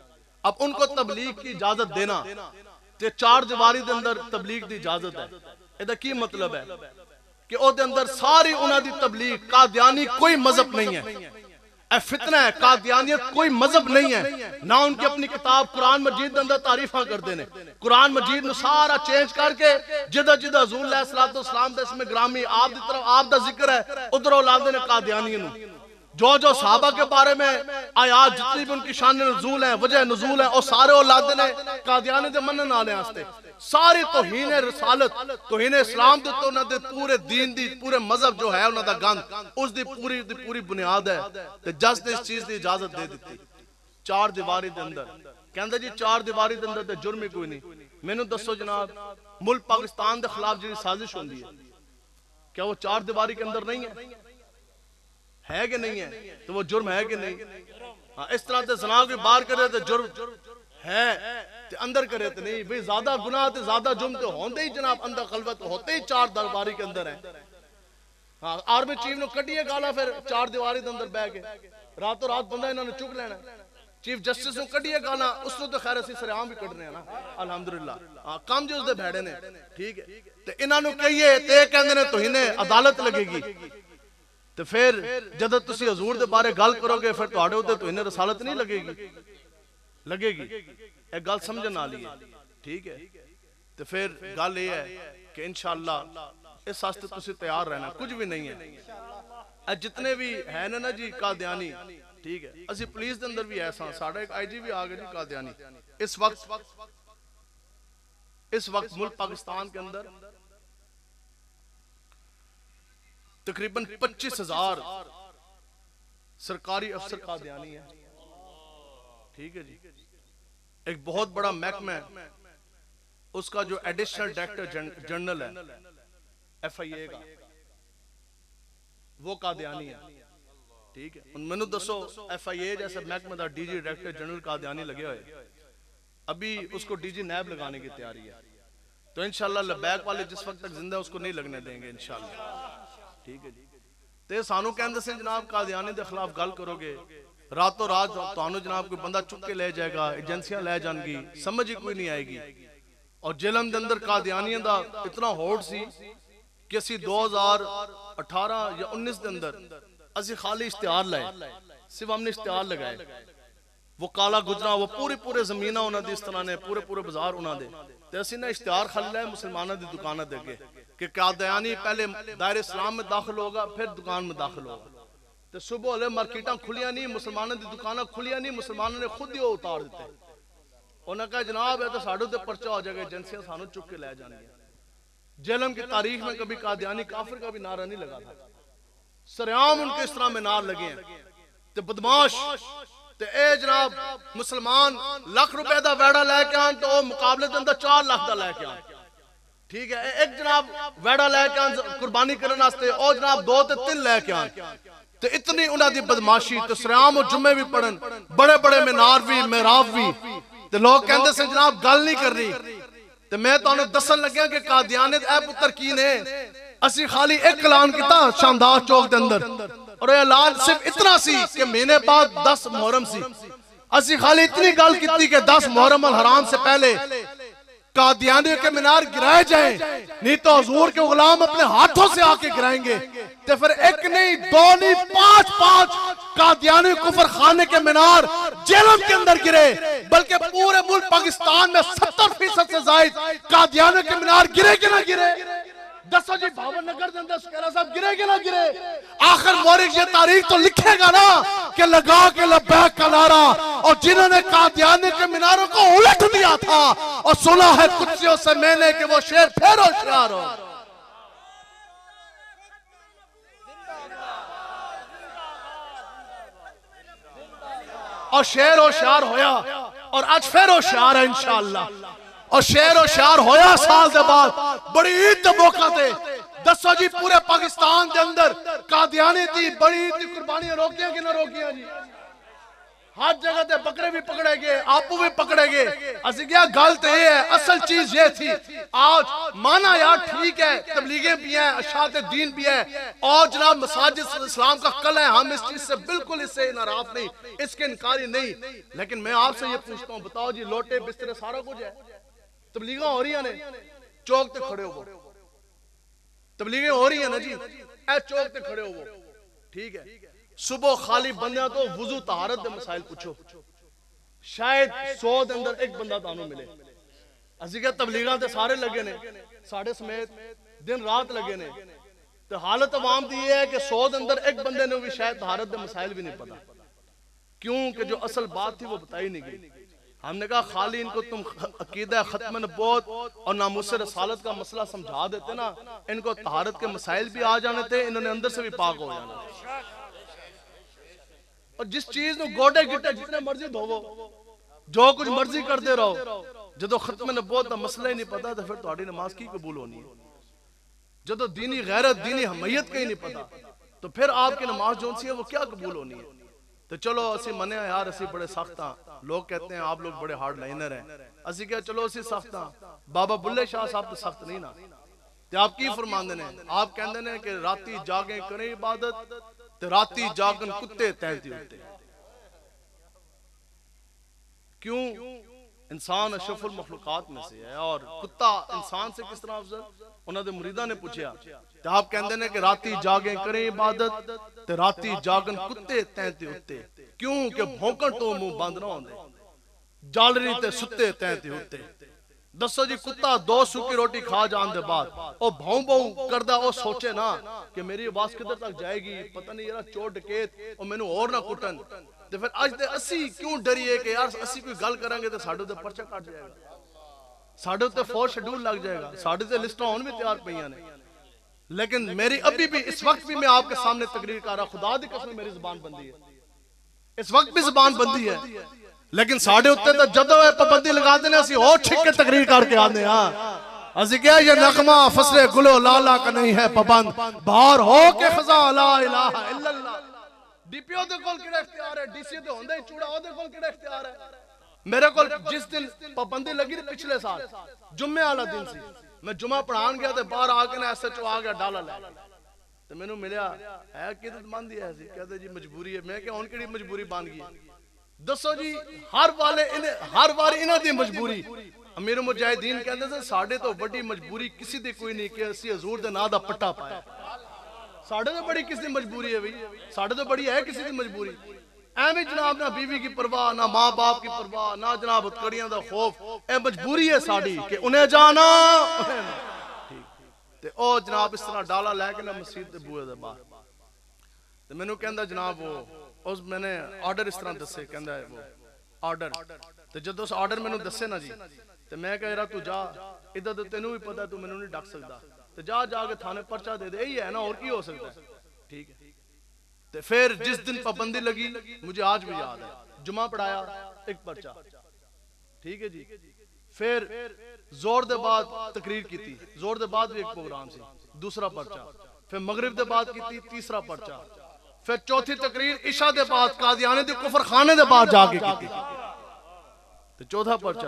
اب ان کو تبلیغ کی اجازت دینا تے چار دیواری دے اندر تبلیغ دی اجازت ہے, ایدہ کی مطلب ہے کہ او دے اندر ساری انہاں دی تبلیغ, قادیانی کوئی مذہب نہیں ہے, اے فتنہ ہے, قادیانیت کوئی مذہب نہیں ہے, نہ ان کی اپنی کتاب قرآن مجید اندر تعریفاں کر دینے. قرآن مجید نو سارا چینج کر کے جدہ جدہ حضور علیہ السلام دے اسم گرامی آپ دی طرف آپ دا ذکر ہے, ادھر اولاد نے قادیانی نو جو صحابہ کے بارے میں آیات جتنی بھی ان کی شان نزول ہیں, وجہ نزول ہیں, اور سارے اولاد نے قادیانی دے منن آنے آستے. ساری توہین رسالت, توہین اسلام دے تو انہاں دے پورے دین دی, پورے مذہب جو ہے انہاں دا گند, اس دی پوری بنیاد ہے. تے جس نے اس چیز دی اجازت دے دیتی چار دیواری دے اندر, کہندہ جی چار دیواری دے اندر تے جرم ہی کوئی نہیں. میں نے دسو جناب ملک پاکستان دے خلاف جی سازش ہوندی ہے, کیا وہ چار دیواری کے اندر نہیں ہے کہ نہیں ہے؟ تو وہ جرم ہے کہ نہیں؟ اس طرح تے زنا کوئی باہر کرے تے جرم ہے, تے اندر کرے تے نہیں. بھئی زیادہ گناہ تے زیادہ جرم تے ہوندے ہی جناب اندر خلوت ہوتے ہی چار دیواری کے اندر ہیں. آرمی چیف نو کٹیے گالا پھر چار دیواری دے اندر بہ کے راتوں رات بندہ انہوں نے چک لینا. چیف جسٹس نو کٹیے گالا, اس نو تو خیر اسی سرعام بھی کٹنے ہیں نا الحمدللہ, کام جو اس دے بھیڑے نے. ٹھیک ہے, تے انہوں نے کہیے تے کہندے نے توہین عدالت لگے گی, تو پھر جدہ تسی حضور دے بارے گل کرو گے پھر تواڈے اوتے توہین رسالت نہیں لگے گی. ایک گل سمجھن والی ہے. ٹھیک ہے, تو پھر گل یہ ہے کہ انشاءاللہ اس واسطے تسی تیار رہنا, کچھ بھی نہیں ہے. جتنے بھی ہیں نا جی قادیانی, ٹھیک ہے, اسی پولیس دے اندر بھی ایسا, ساڑھا ایک آئی جی بھی آگے جی قادیانی. اس وقت ملک پاکستان کے اندر تقریباً 25,000 سرکاری افسر قادیانی ہیں. ٹھیک ہے جی, ایک بہت بڑا محکمہ ہے, اس کا جو ایڈیشنل ڈائریکٹر جنرل ہے ایف آئی اے کا, وہ قادیانی ہے. ٹھیک ہے, میں نے دسو ایف آئی اے جیسے محکمہ دا D G director general Qadiani لگے ہوئے, ابھی اس کو ڈی جی نیب لگانے کی تیاری ہے. تو انشاءاللہ لبیک والے جس وقت تک زندہ اس کو نہیں لگنے دیں گے انشاءاللہ. ٹھیک ہے جی, تے سانو کہندے سے جناب قادیانی دے خلاف گل کرو گے, راتوں رات تانوں جناب کوئی بندہ چک کے لے جائے گا, ایجنسیاں لے جان گی, سمجھ ہی کوئی نہیں آئے گی. اور جیلم دے اندر قادیانیاں دا اتنا ہوڑ سی کہ اسی 2018 یا 19 دے اندر اسی خالی اشتہار لائے, صرف ہم نے اشتہار لگائے. وہ کالا گجرا, وہ پورے زمینہ انہاں دی اس طرح نے, پورے بازار انہاں دے, تے اسی نے اشتہار خالی لائے مسلمانہ دی دکانہ دے گے کہ قادیانی پہلے دائر اسلام میں داخل ہوگا پھر دکان میں داخل ہوگا. تے صبح علیہ مارکیٹاں کھلیاں نہیں, مسلمانوں دی دکانہ کھلیاں نہیں, مسلمانوں نے خود ہی وہ اتار دیتے. انہوں نے کہا جناب ہے تو ساڑھوں تے پرچہ ہو جائے گا, ایجنسیاں سانوں چک کے لے جانے گے. جیلم کی تاریخ میں کبھی قادیانی کافر کا بھی نعرہ نہیں لگا تھا, سریعام ان کے اس طرح میں نعرہ لگے ہیں. تے بدماش تے اے جناب مسلمان ₹1,00,000 دا ویڑا لے کے آن تو وہ مقابلے دے اندر 4 لاکھ دا لے کے آن. ٹھیک ہے, ایک جناب ویڑا لے کے آن قربانی کرنے واسطے, اور جناب 2 تے 3 لے کے آن. تے اتنی انہاں دی بدماشی تے سریام و جمعے بھی پڑھن بڑے بڑے مینار بھی محراب بھی تے لوگ کہندے سے جناب گل نہیں کر رہی تے میں تو انہیں دسن لگیا کہ قادیانیت اے پتر کی نے اسی خالی ایک اعلان کیتا شاندار چوک دے اندر اور یہ اعلان صرف اتنا سی کہ مہینے بعد 10 محرم سی اسی خالی اتنی گل کیتی کہ 10 محرم الحرام سے پہلے قادیانیوں کے مینار گرائے جائیں نہیں تو حضور کے غلام اپنے ہاتھوں سے آ کے گرائیں گے تو پھر ایک نہیں دو نہیں پانچ قادیانی کفر خانے کے مینار جیلم کے اندر گرے بلکہ پورے ملک پاکستان میں 70% سے زائد قادیانیوں کے مینار گرے کہ نہ گرے دسو جی بھاون نگر دے اندر سکیرہ صاحب گرے کہ نہ گرے آخر مورخ یہ تاریخ تو لکھے گا نا کہ لگا کے لبیک کا نعرہ اور جنہوں نے قادیانی کے میناروں کو الٹ دیا تھا اور سنا ہے قدسیوں سے میں نے کہ وہ شیر پھر ہوشیار ہو اور شیر ہوشیار ہویا اور آج پھر ہوشیار ہے انشاءاللہ اور شیر و شعر ہویا سال دے بعد بڑی عید دے موقع تے دسو جی پورے پاکستان دے اندر قادیانی دی بڑی عید دی قربانیاں روکیاں کہ نہ روکیاں جی ہر جگہ تے بکرے بھی پکڑے گئے آپو بھی پکڑے گئے اسی کیا گل تے یہ ہے اصل چیز یہ تھی آج مانا یار ٹھیک ہے تبلیغیں بھی ہیں اشاعت دین بھی ہے اور جناب مساجد اسلام کا قلعہ ہے ہم اس چیز سے بالکل اس سے ناراض نہیں اس کے انکاری نہیں لیکن میں آپ سے یہ پوچھتا ہوں بتاؤ جی لوٹے بسترے سارا کچھ ہے تبلیغاں ہو رہی ہیں چوک تے کھڑے ہو تبلیغیں ہو رہی ہیں نا جی اے چوک تے کھڑے ہو ٹھیک ہے صبح خالی بندیاں تو وضو طہارت دے مسائل پوچھو شاید 100 دے اندر ایک بندہ تانوں ملے اسی کہ تبلیغاں تے سارے لگے نے ساڑھے سمیت دن رات لگے نے تو حالت عوام دی یہ ہے کہ 100 دے اندر ایک بندے نے بھی شاید طہارت دے مسائل بھی نہیں پتا کیوں کہ جو اصل بات تھی وہ بتائی نہیں گئی ہم نے کہا خالی ان کو تم عقیدہ ختم نبوت اور ناموس رسالت کا مسئلہ سمجھا دیتے نا ان کو طہارت کے مسائل بھی آ جانے تھے انہوں نے اندر سے بھی پاک ہو جانا اور جس چیز نو گوڑے گٹے جتنے مرضی دھوو جو کچھ مرضی کرتے رہو جدو ختم نبوت کا مسئلہ ہی نہیں پتا تو پھر تہاڈی نماز کی قبول ہونی ہے جدو دینی غیرت دینی حمیت کا ہی نہیں پتا تو پھر آپ کی نماز جون سی ہے وہ کیا قبول ہونی ہے تو چلو اسی منے ہیں یار اسی بڑے سخت ہیں لوگ کہتے ہیں آپ لوگ بڑے ہارڈ لائنر ہیں اسی کہا چلو اسی سخت ہیں بابا بلے شاہ صاحب تو سخت نہیں نا تو آپ کی فرمان دینے آپ کہندے ہیں کہ راتی جاگیں کریں عبادت تو راتی جاگن کتے تینتی ہوتے کیوں انسان اشرف المخلوقات میں سے ہے اور کتا انسان سے کس طرح افضل انہوں نے مریدہ نے پوچھیا تو آپ کہندے ہیں کہ راتی جاگیں کریں عبادت تو راتی جاگن کتے تینتی ہوتے کیوں کہ بھونکن تو منہ بند نہ ہوندے جالری تے ستے تینتی ہوتے دسو جی کتا 2 سوکی روٹی کھا جان دے بعد او بھون بھون کردہ او سوچے نا کہ میری آواز کدھر تک جائے گی پتہ نہیں یارا چور ڈکیت او میں نے اور نہ کٹن تو پھر آج دے اسی کیوں ڈری ہے کہ یار اسی کوئی گل کریں گے تو ساڑھو دے پرچہ کاٹ جائے گا ساڑھو تے فور شیڈول لگ جائے گا ساڑھو تے لسٹوں ہون بھی تیار پہیاں نے لیکن میری ابھی بھی اس وقت بھی میں آپ کے سامنے تقریر کر رہا خدا دی قسم میری زبان بندی ہے اس وقت بھی زبان بندی ہے لیکن ساڑھے ہوتے تو جدو ہے پابندی لگا دینے اسی اور چھک کے تقریر کر کے آنے ہاں اسی کیا یہ نغمہ فصل گلو لالا کا نہیں ہے پابند باہر ہو کے خزا لا الہ الا اللہ ڈی پی او دے کول کیڑا اختیار ہے ڈی سی دے ہوندے چوڑا او دے کول کیڑا اختیار ہے میرے کول جس دن پابندی لگی پچھلے سال جمعہ والا دن سی میں جمعہ پڑھان گیا تے باہر آ کے نا ایس ایچ او آ گیا ڈالا لے تو میں نے ملیا ہے قیدت ماندی ہے ایسی کہتے جی مجبوری ہے میں کہ ان کیڑی مجبوری بان گئی دسو جی ہر واری انہاں دی مجبوری امیر مجاہدین کہندے سے ساڑھے تو بڑی مجبوری کسی دی کوئی نہیں کہ اسی حضور دے نا دا پٹا پایا ساڑھے تو بڑی کسی دی مجبوری ہے بھی ساڑھے تو بڑی ہے کسی دی مجبوری ایمی جناب نہ بیوی کی پرواہ نہ ماں باپ کی پرواہ نہ جناب اتکڑیاں دا خوف اے مجبوری ہے ساڑھی کہ انہیں جانا تے او جناب اس طرح ڈالا لے کے نہ مسجد تے بوئے دے باہر تے میں نے کہندہ جناب وہ اس میں نے آرڈر اس طرح دسے کہندہ ہے وہ آرڈر تے جد اس آرڈر میں نے دسے نا جی تے میں کہہ رہا تو جا ادھا تو تینوں بھی پتا تو میں نے نہیں ڈاک سکتا تے جا کے تھانے پرچہ دے دے یہی ہے نا اور کی ہو سکتا ہے ٹھیک ہے تے پھر جس دن پابندی لگی مجھے آج بھی یاد ہے جمعہ پڑھایا ایک پرچہ ٹھیک ہے جی پھر زور دے بعد تقریر کی تھی زور دے بعد بھی ایک پروگرام سی دوسرا پرچہ پھر مغرب دے بعد کی تھی تیسرا پرچہ پھر چوتھی تقریر عشاء دے بعد قادیانے دے کفر خانے دے بعد جا کے کی تو چوتھا پرچہ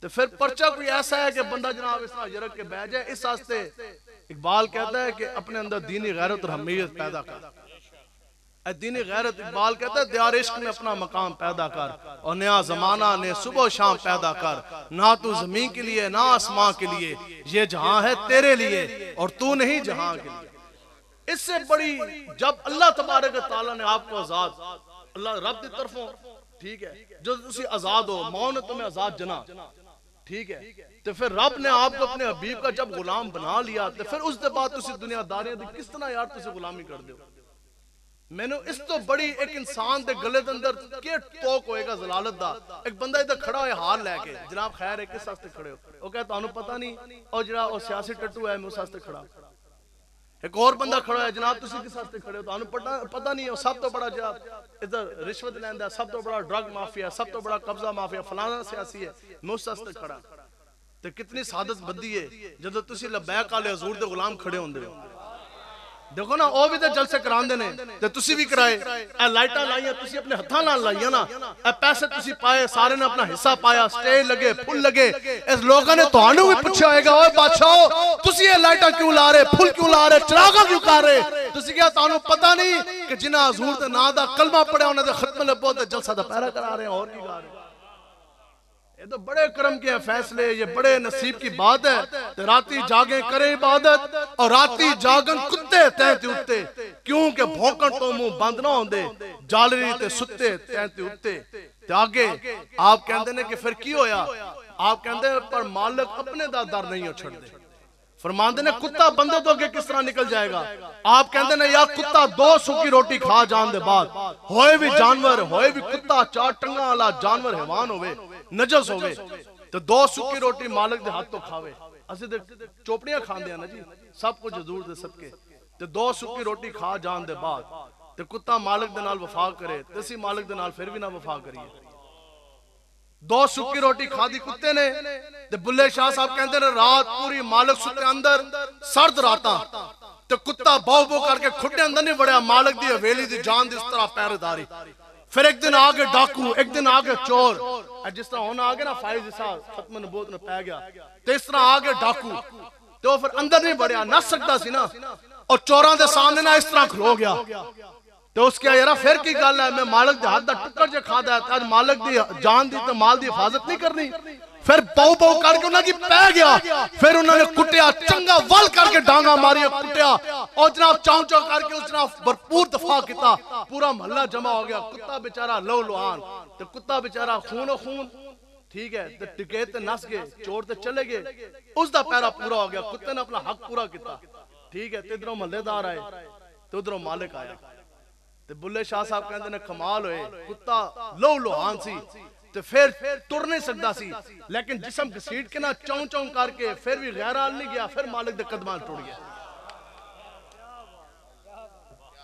تو پھر پرچہ کوئی ایسا ہے کہ بندہ جناب اس طرح یرک کے بیٹھ جائے. اس واسطے اقبال کہتا ہے کہ اپنے اندر دینی غیرت اور حمیت پیدا کر. دینی غیرت اقبال کہتا ہے دیار عشق میں اپنا مقام پیدا کر اور نیا زمانہ نے صبح و شام پیدا کر. نہ تو زمین کے لیے نہ آسمان کے لیے, یہ جہاں ہے تیرے لیے اور تو نہیں جہاں کے لیے. اس سے بڑی جب اللہ تبارک و تعالیٰ نے آپ کو آزاد, اللہ رب دی طرفوں ٹھیک ہے جو تسی آزاد ہو, ماں نے تمہیں آزاد جنا ٹھیک ہے, تو پھر رب نے آپ کو اپنے حبیب کا جب غلام بنا لیا تو پھر اس دے بعد تسی دنیا داریاں دی کس طرح یار تسی غلامی کر دے ہو. میں نے اس تو بڑی ایک انسان دے گلے دے اندر کیا ٹوک ہوئے گا ضلالت دا. ایک بندہ ادھر کھڑا ہوئے حال لے کے, جناب خیر ہے کس واسطے کھڑے ہو, وہ کہتا انہوں پتہ نہیں, اور جناب اور سیاسی ٹٹو ہے میں اس واسطے کھڑا. ایک اور بندہ کھڑا ہے, جناب تسی کس واسطے کھڑے ہو, تو انہوں پتہ نہیں, سب تو بڑا جناب ادھر رشوت لیندہ ہے, سب تو بڑا ڈرگ مافیا, سب تو بڑا قبضہ مافیا, فلانا سیاسی ہے, میں اس واسطے کھڑا. تو کتنی سعادت بندی ہے جدو تسی لبیک آلے حضور دے غلام کھڑے ہوندے ہو. دیکھو نا او بھی تے جلسے کراندے نے تے تسی بھی کرائے, اے لائٹاں لائیاں تسی اپنے ہتھاں نال لائیاں نا, اے پیسے تسی پائے, سارے نے اپنا حصہ پایا, سٹیج لگے, پھول لگے, اس لوگوں نے تہانوں بھی پوچھا ہوئے گا, اوے بادشاہو تسی یہ لائٹاں کیوں لا رہے, پھول کیوں لا رہے, چراغاں کیوں کر رہے, تسی کیا تہانوں پتہ نہیں کہ جنہاں حضور دے نام دا کلمہ پڑھے انہاں دے ختم نبوت تے جلسہ دا پہرا کرا رہے ہیں, اور کی کر رہے ہیں. یہ تو بڑے کرم کے فیصلے, یہ بڑے نصیب کی بات ہے. راتی جاگیں کریں عبادت اور راتی جاگن کتے تینتے اٹھتے, کیونکہ بھونکن تو منہ بند نہ ہوندے, جالری تے ستے تینتے اٹھتے. تے آگے آپ کہندے نے کہ پھر کی ہویا, آپ کہندے پر مالک اپنے دا در نہیں ہو چھڑ دے. فرماندے نے کتا بندے تو آگے کس طرح نکل جائے گا. آپ کہندے نے یا کتا 2 سوکی روٹی کھا جان دے بعد, ہوئے بھی جانور, ہوئے بھی کتا, 4 ٹنگاں والا جانور حیوان ہوئے, نجس ہوئے, تو 2 سوکی روٹی مالک دے ہاتھ تو کھاوے. اسے دے چوپڑیاں کھان دیا نا جی, سب کچھ حضور دے صدقے. تو 2 سوکی روٹی کھا جان دے بعد تو کتا مالک دے نال وفا کرے, تسی مالک دے نال پھر بھی نہ وفا کریے. 2 سوکی روٹی کھا دی کتے نے. تو بلے شاہ صاحب کہندے نے رات پوری مالک ستے اندر سرد راتا, تو کتا باؤ باؤ کر کے کھٹے اندر نہیں بڑھیا, مالک دی حویلی دی جان دی اس طرح پہرے داری. پھر ایک دن آگے ڈاکو, ایک دن آگے چور, جس طرح ہونا آگے نا فائز صاحب ختم نبوت نے پہ گیا, تو اس طرح آگے ڈاکو, تو پھر اندر نہیں بڑھیا, نہ سکتا سی نا, اور چوراں دے سامنے نہ اس طرح کھلو گیا. تو اس کیا یارا پھر کی گل ہے, میں مالک دے ہاتھ دا ٹکر جے کھا دا ہے, مالک دی جان دی تو مال دی حفاظت نہیں کرنی. پھر باؤ باؤ کر کے انہوں نے پہ گیا, پھر انہوں نے کٹیا, چنگا ول کر کے ڈانگا ماری کٹیا, اور جناب چاؤں چاؤں کر کے اس جناب بھرپور دفاع کیتا. پورا محلہ جمع ہو گیا, کتا بیچارہ لو لوان, تو کتا بیچارہ خون و خون ٹھیک ہے, تو ٹکیت نس گئے, چور تے چلے گئے, اس دا پیرا پورا ہو گیا, کتے نے اپنا حق پورا کیتا ٹھیک ہے. تو ادھروں محلے دار آئے, تو ادھروں مالک آیا. تو بلے شاہ صاحب کہندے نے کمال ہوئے, کتا لو لوہان سی, تو پھر ٹر نہیں سکتا سی, لیکن جسم گھسیٹ کے نہ چون چون کر کے پھر بھی غیر حال نہیں گیا, پھر مالک دے قدمان ٹوٹ گیا.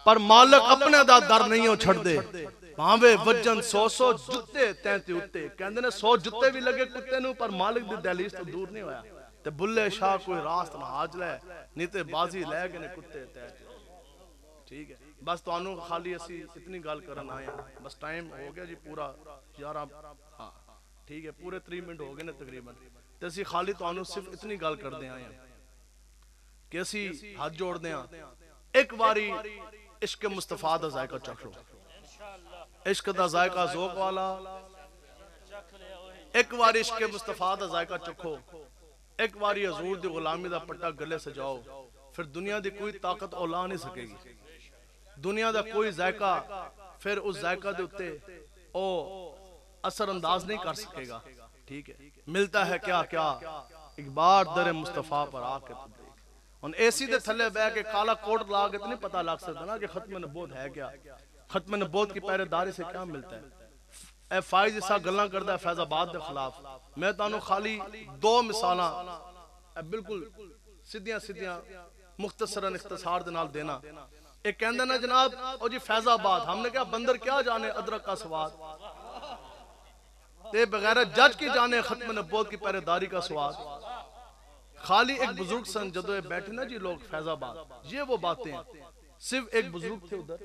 پر مالک اپنے دا در نہیں ہو چھڑ دے, پاوے وجن 100 جتے تینتے اٹھتے. کہندے نے 100 جتے بھی لگے کتے نو, پر مالک دی دہلیز تو دور نہیں ہویا. تے بلے شاہ کوئی راست نہ حاج لے, نہیں تے بازی لے گئے نے کتے تینتے ٹھیک ہے. بس تو انہوں خالی اسی اتنی گال کرن آئے ہیں, بس ٹائم ہو گیا جی پورا 11 ہاں ٹھیک ہے, پورے 3 منٹ ہو گئے نے تقریباً. تو اسی خالی تو انہوں صرف اتنی گال کر دے آئے ہیں کہ اسی ہاتھ جوڑ دے ہیں, ایک باری عشق مصطفیٰ دا ذائقہ چکھ لو, عشق دا ذائقہ ذوق والا, ایک باری عشق مصطفیٰ دا ذائقہ چکھو, ایک باری حضور دی غلامی دا پٹا گلے سے جاؤ, پھر دنیا دی کوئی طاقت اولا نہیں سکے گی. دنیا دا کوئی ذائقہ پھر اس ذائقہ دے اتے او اثر انداز نہیں کر سکے گا ٹھیک ہے. ملتا ہے کیا کیا ایک بار در مصطفیٰ پر آ کے تو دیکھ. ان ایسی دے تھلے بے کے کالا کوٹ لا کے تو نہیں پتہ لگ سکتا نا کہ ختم نبوت ہے کیا, ختم نبوت کی پہرے داری سے کیا ملتا ہے. اے فائز اسا گلاں کردہ ہے فیض آباد دے خلاف. میں تانوں خالی 2 مثالاں بالکل سیدھیاں سیدھیاں مختصراً اختصار دے نال دینا. ایک کہندہ نا جناب او جی فیض آباد, ہم نے کہا بندر کیا جانے ادرک کا سواد, تے بغیر جج کی جانے ختم نبوت کی پہرے داری کا سواد. خالی ایک بزرگ سن جدو بیٹھے نا جی لوگ فیض آباد, یہ وہ باتیں ہیں صرف ایک بزرگ تھے ادھر،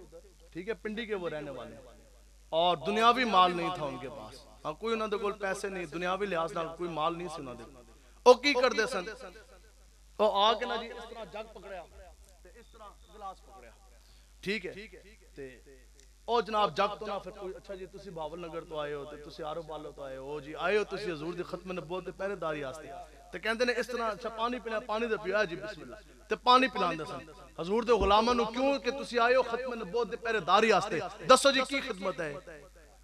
ٹھیک ہے، پنڈی کے وہ رہنے والے، اور دنیاوی مال نہیں تھا ان کے پاس، ہاں کوئی انہوں نے کول پیسے نہیں، دنیاوی لحاظ نہ کوئی مال نہیں سی انہوں نے، او کی کر دے سن، او آ کے نا جی اس طرح جگ پکڑیا تے اس طرح گلاس پکڑیا، ٹھیک ہے، تے او جناب جگ تو نہ پھر کوئی اچھا جی تسی باول نگر تو آئے ہو تے تسی آرو بالو تو آئے ہو جی، آئے ہو تسی حضور دی ختم نبوت تے پہرے داری آستے تے کہندے نے اس طرح اچھا پانی پینا، پانی دے پیا جی بسم اللہ تے پانی پلان دے سن حضور دے غلاماں نو، کیوں کہ تسی آئے ہو ختم نبوت دے پہرے داری آستے، دسو جی کی خدمت ہے،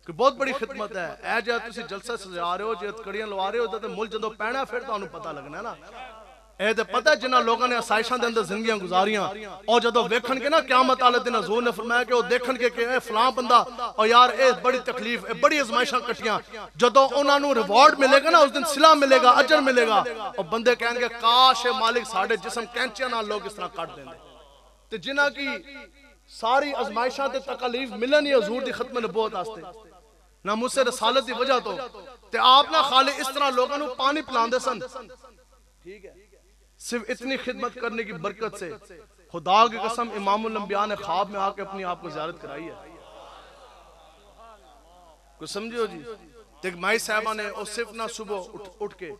کہ بہت بڑی خدمت ہے، اے جے تسی جلسہ سجا رہے ہو، جے کڑیاں لوا رہے ہو تے مل جدوں پینا پھر تانوں پتہ لگنا ہے نا، اے تے پتہ ہے جنہاں لوگوں نے آسائشاں دے اندر زندگیاں گزاریاں، اور جدوں ویکھن کے نا قیامت والے دن حضور نے فرمایا کہ وہ دیکھن کے کہ اے فلاں بندہ اور یار اے بڑی تکلیف، اے بڑی ازمائشاں کٹیاں، جدوں انہاں نوں ریوارڈ ملے گا نا اس دن صلہ ملے گا، اجر ملے گا، اور بندے کہیں گے کاش اے مالک ساڈے جسم کینچیاں نال لوگ اس طرح کٹ دیں تے جنہاں کی ساری ازمائشاں تے تکلیف ملن ہی حضور دی ختم نبوت واسطے، نہ مجھ سے رسالت دی وجہ تو تے آپ نہ خالی اس طرح لوگوں نوں پانی پلان دے سن، ٹھیک ہے، صرف اتنی خدمت کرنے کی برکت سے خدا کی قسم امام الانبیاء نے خواب میں آ کے اپنی آپ کو زیارت کرائی ہے، کچھ سمجھو جی، دیکھ مائی صاحبہ نے اور صرف نہ صبح اٹھ کے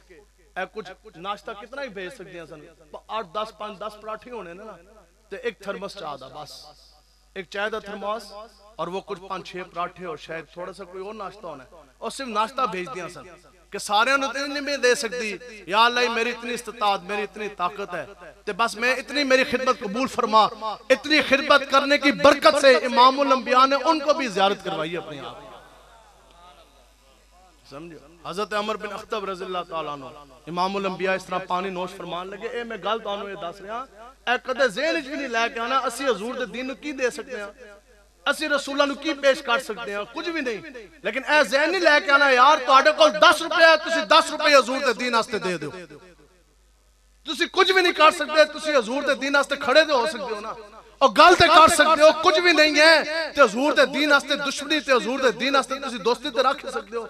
اے کچھ ناشتہ کتنا ہی بھیج سکتے ہیں سن، 8 10 5 10 پراٹھے ہونے نا تے ایک تھرمس چاہ دا، بس ایک چائے دا تھرمس اور وہ کچھ 5 6 پراٹھے اور شاید تھوڑا سا کوئی اور ناشتہ ہونا ہے، اور صرف ناشتہ بھیج دیا سن کہ سارے انہوں نے نہیں دے سکتی، یا اللہ میری اتنی استطاعت، میری اتنی طاقت ہے تے بس میں اتنی میری خدمت قبول فرما، اتنی خدمت کرنے کی برکت سے امام الانبیاء نے ان کو بھی زیارت کروائی اپنی آپ، سمجھو، حضرت عمر بن اخطب رضی اللہ تعالیٰ عنہ امام الانبیاء اس طرح پانی نوش فرمان لگے، اے میں گل تانوں یہ دس رہا، اے کدے ذہن بھی نہیں لے کے آنا اسی حضور دے دین نو کی دے سکتے ہیں، اسی رسولہ نو کی پیش کر سکتے ہیں، کچھ بھی نہیں، لیکن اے ذہن نہیں لے کے آنا یار تواڈے کول 10 روپے ہے، تسی 10 روپے حضور دے دین واسطے دے دیو، تسی کچھ بھی نہیں کر سکتے، تسی حضور دے دین واسطے کھڑے دے ہو سکتے ہو نا، اور گل تے کر سکتے ہو، کچھ بھی نہیں ہے تے حضور دے دین واسطے دشمنی تے حضور دے دین واسطے تسی دوستی تے رکھ سکتے ہو،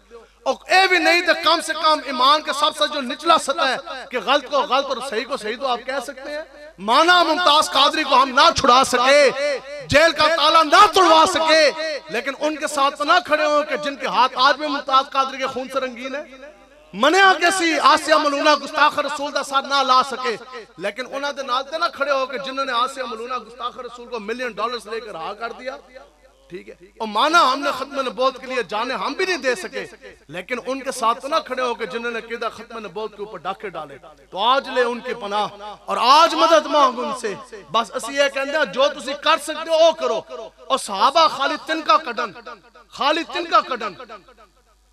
اور اے بھی نہیں تے کم سے کم ایمان کے سب سے جو نچلا سطح ہے کہ غلط کو غلط اور صحیح کو صحیح تو آپ کہہ سکتے ہیں، مانا ممتاز قادری کو ہم نہ چھڑا سکے، جیل کا تالا نہ توڑوا سکے، لیکن ان کے ساتھ نہ کھڑے ہوں کہ جن کے ہاتھ آج بھی ممتاز قادری کے خون سے رنگین ہے، منیا کسی آسیہ ملونہ گستاخ رسول دا ساتھ نہ لا سکے، لیکن انہاں دے نالتے نہ کھڑے ہو کہ جنہوں نے آسیہ ملونہ گستاخ رسول کو $1,000,000 لے کر رہا کر دیا، ٹھیک ہے، اور مانا ہم نے ختم نبوت کے لیے جانے ہم بھی نہیں دے سکے، لیکن ان کے ساتھ نہ کھڑے ہو کہ جنہوں نے قیدہ ختم نبوت کے اوپر ڈاکے ڈالے، تو آج لے ان کی پناہ اور آج مدد مانگ ان سے، بس اسی یہ کہندے ہیں جو تسی کر سکتے ہو وہ کرو، اور صحابہ خالی تنکا کڈن، خالی تنکا کڈن،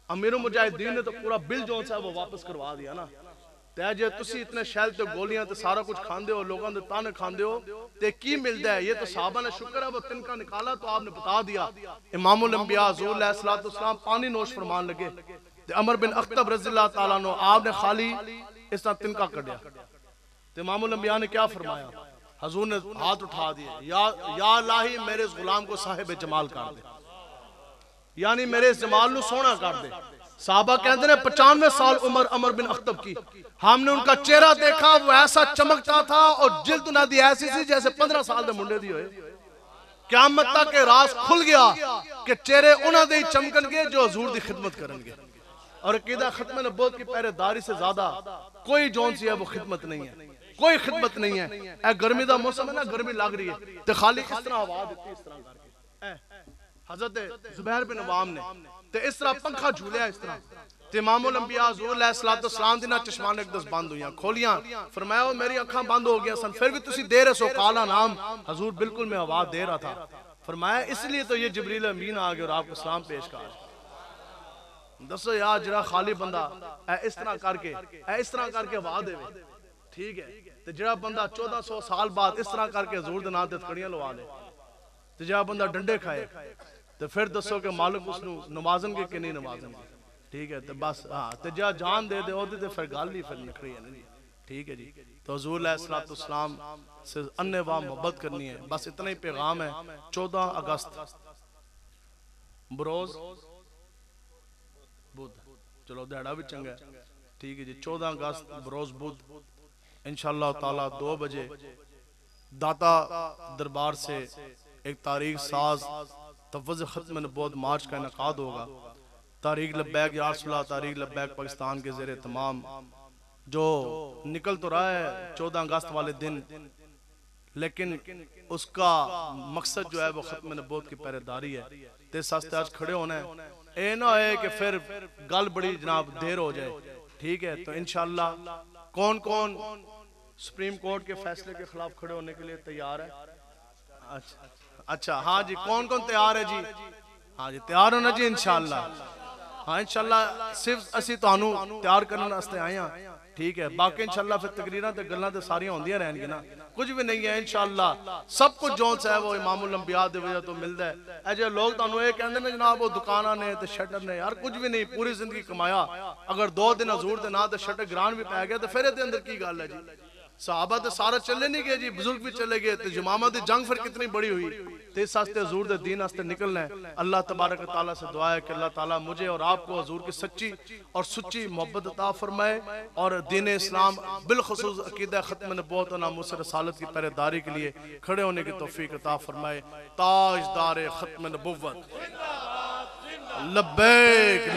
امیر المجاہدین نے تو پورا بل جو ہے وہ واپس کروا دیا نا، تے جے تسی اتنے شیل تے گولیاں تے سارا کچھ کھاندے ہو، لوگاں دے تانے کھاندے ہو تے کی ملدا ہے، یہ تو صحابہ نے شکر ہے وہ تنکا نکالا تو آپ نے بتا دیا، امام الانبیاء حضور علیہ السلام پانی نوش فرمان لگے تے عمر بن اخطب رضی اللہ تعالیٰ عنہ آپ نے خالی اس طرح تنکا کڈیا تے امام الانبیاء نے کیا فرمایا، حضور نے ہاتھ اٹھا دیے، یا الہی میرے اس غلام کو صاحب جمال کر دے، یعنی میرے اس جمال نو سونا کر دے، صحابہ کہتے ہیں 95 سال عمر عمر بن اخطب کی، ہم نے ان کا چہرہ دیکھا وہ ایسا چمکتا تھا اور جلد نہ دی ایسی سی جیسے 15 سال دے منڈے دی ہوئے، قیامت تک کے راز کھل گیا کہ چہرے انہاں دے چمکن گے جو حضور دی خدمت کرن گے، اور عقیدہ ختم نبوت کی پہرے داری سے زیادہ کوئی جون سی ہے وہ خدمت نہیں ہے، کوئی خدمت نہیں ہے، اے گرمی دا موسم ہے نا، گرمی لگ رہی ہے تے خالی اس طرح آواز دیتی اس طرح کر کے، حضرت زبیر بن عوام نے تے اس طرح پنکھا جھولیا اس طرح تے امام الانبیاء حضور علیہ السلام دینا چشمان ایک دس بند ہویاں کھولیاں، فرمایا میری اکھاں بند ہو گیا سن، پھر بھی تسی دے رہے سو قالا نام، حضور بالکل میں آواز دے رہا تھا، فرمایا اس لیے تو یہ جبریل امین آگے اور آپ کو سلام پیش کر، دسو یار جرا خالی بندہ اے اس طرح کر کے آواز دے، ٹھیک ہے، تے جرا بندہ 1400 سال بعد اس طرح کر کے حضور دے نام تے تکڑیاں لوا لے، تے جرا بندہ ڈنڈے کھائے تے پھر دسو کہ مالک اس نو نمازن کے کہ نہیں نمازن کے، ٹھیک ہے، تے بس ہاں تے جا جان دے دے ہوتے تے پھر گال نہیں پھر نکھری ہے نہیں، ٹھیک ہے جی، تو حضور علیہ السلام سے اننے واہ محبت کرنی ہے، بس اتنا ہی پیغام ہے۔ 14 اگست بروز بدھ، چلو دیڑا بھی چنگا ہے، ٹھیک ہے جی، 14 اگست بروز بدھ انشاءاللہ تعالی 2 بجے داتا دربار سے ایک تاریخ ساز تفویض ختم نبوت مارچ کا انعقاد ہوگا. تاریخ لبیک یا رسول اللہ، تاریخ لبیک پاکستان کے زیر تمام جو نکل تو رہا ہے 14 اگست والے دن، لیکن اس کا مقصد جو ہے وہ ختم نبوت کی پہرےداری ہے. تو اس واسطے آج کھڑے ہونا ہے، اے نہ ہے کہ پھر گل بڑی جناب دیر ہو جائے. ٹھیک ہے، تو انشاءاللہ کون کون سپریم کورٹ کے فیصلے کے خلاف کھڑے ہونے کے لیے تیار ہے؟ اچھا ہاں جی، کون کون تیار ہے جی؟ ہاں جی تیار ہونا جی انشاءاللہ. ہاں انشاءاللہ صرف اسی تانوں تیار کرنے واسطے آئے ہیں. ٹھیک ہے، باقی انشاءاللہ پھر تقریراں تے گلاں تے ساریاں ہوندیاں رہن گی نا، کچھ بھی نہیں ہے انشاءاللہ. سب کچھ جون سے ہے وہ امام الانبیاء دی وجہ تو ملدا ہے. اے جو لوگ تانوں اے کہندے نے جناب وہ دکاناں نے تے شٹر نے، یار کچھ بھی نہیں، پوری زندگی کمایا. اگر 2 دن حضور دے نا تے شٹر گران بھی پے گیا تے پھر دے اندر کی گل ہے جی؟ صحابہ تے سارا چلے نہیں گئے جی، بزرگ بھی چلے گئے. تے یمامہ دی جنگ پھر کتنی بڑی ہوئی. تے اس واسطے حضور دے دین واسطے نکلنا ہے. اللہ تبارک و تعالیٰ سے دعا ہے کہ اللہ تعالیٰ مجھے اور آپ کو حضور کی سچی اور سچی محبت عطا فرمائے، اور دین اسلام بالخصوص عقیدہ ختم نبوت و ناموس رسالت کی پہرےداری کے لیے کھڑے ہونے کی توفیق عطا فرمائے. تاجدار ختم نبوت لبیک.